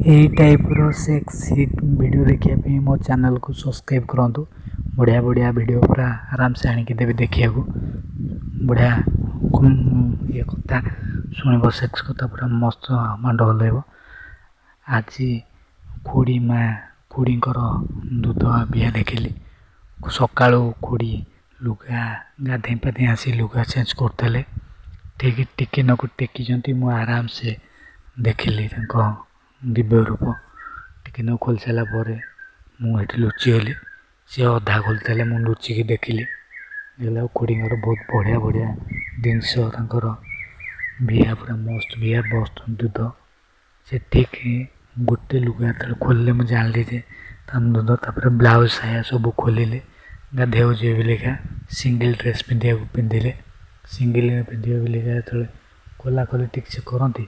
यही टाइप्र sex hit video देखा मो चैनल को सब्सक्राइब करूँ। बढ़िया बढ़िया वीडियो पूरा आराम से आणिकी देवी देखा बढ़िया ये कथा शुणव सेक्स कथा पूरा मस्त मांड हल। आज खुड़ी माँ खुड़ीकर दूध बिहा देखिली सका खुड़ी लुगा गाधे पाधे आसी लुगा चेंज करते ठीक टिके नक टेकी मु आराम से देखिली दिव्य रूप टिके न खोल सारापर मुझे लुचिगली सी अधा खोलते मुझे लुचिकी देखिली देखला खुड़ीर बहुत बढ़िया बढ़िया जिनस बिहा पूरा मस्त बिहा मस्त दूध से ठीक गोटे लुगा खोलिले मुझे जानी जे दूध तापर ब्लाउज साया सब खोलिले गाधे जीविका सिंगल ड्रेस पिंधिले सिंगल पिंधे बिलिका जो खोला खोली ठीक से करती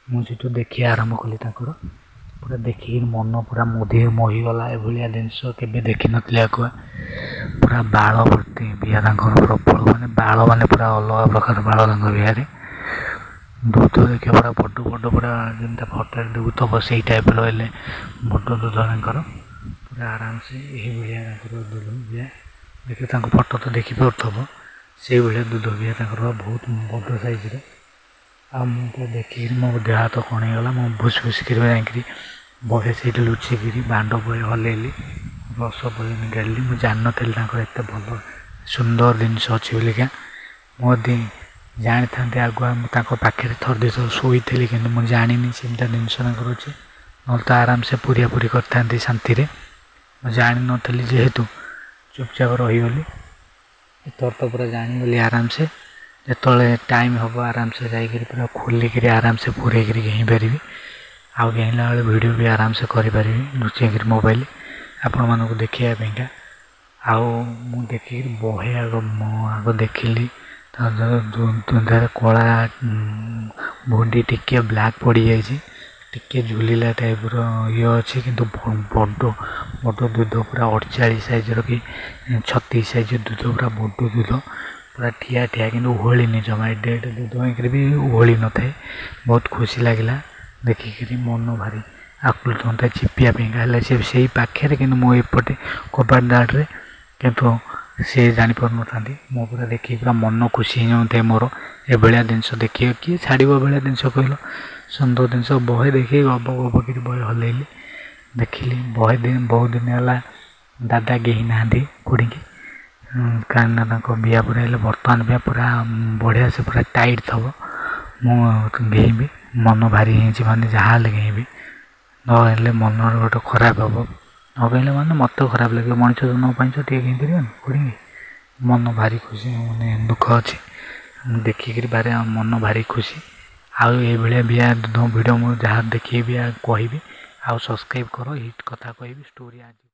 मुझे देखी आरंभ कली पूरा देखिक मन पूरा मोहीगला एभलिया जिनस के देखी नी आकुआ पूरा बाल भर्ती बिहा प्रबल माने बाल माने पूरा अलग प्रकार बाल बिहार दूध देखिए पूरा बड़ बड़ पूरा जमीन फटो देखुव से टाइप रही बड़ दूध पूरा आराम से यही दूध बिहा देखिए फटो तो देखिपे से भाया दूध बिहा बहुत बड़ साइज मुझे देखिक मो देह हाथ कण गला मो भुस भुसिक जाकि बहे से लुचिकी बांड बहे हल्लैली रस बहे निकाली मुझे जान नी एत भल सुंदर जिनस अच्छी बोलिका मुझे जानी था आगुआ पाखे थर दे शोई कि मुझे जानी सेमता जिनस अच्छे ना तो आराम से पूरा पूरी करते शांति मुझे जानी नी जेहेतु चुपचाप रहीगली तोर तो पूरा जानीगली आराम से जो टाइम हम आराम से जाकर पूरा खोलिक आराम से पूरे घेई पारि आउ घेला बेले वीडियो भी आराम से करें लुचेक मोबाइल आपण मानक देखापा आउ देखिक बहे आग देखिली कला भुंडी टिके ब्लैक पड़ जाए टिके झुलिला टाइप ये अच्छे कि बड़ बड़ दूध पूरा 48 साइज कि 36 साइज दूध पूरा बड़ दूध पूरा ठिया ठिया कि उहलिनी जमा एडे दूध होकर भी उहली न था बहुत खुशी लगे देखिक मन भारी आकुल था चिपियापा से पाखे कि मोपटे कबाट दाड्रे कितु सी जापर ना मो पूरा देखिए पूरा मन खुशी होता है मोर ए जिनस देखिए किए छाड़ भाया जिनस कहल सुंदर जिनस बहे देखिए गब गब कर बहे हल्लैली देखिली बहे दिन बहुत दिन है दादा गेही ना खुड़ी की कहीं बिहा पूरा बर्तमान बिहा पूरा बढ़िया से पूरा टाइट थब मुझे मन भारी माने जहाँ घेबी ना मन गोटे खराब हम न कहले माने मत खराब लगे मनीष तो न पाइछ टे घेई पार खुड़ी मन भारी खुशी मैंने दुख अच्छे देखिक बारे मन भारी खुशी आउ ये बिहा दूध वीडियो मुझे जहाँ देखी कहि आउ सब्सक्राइब कर हिट कथा कहि स्टोरी आज।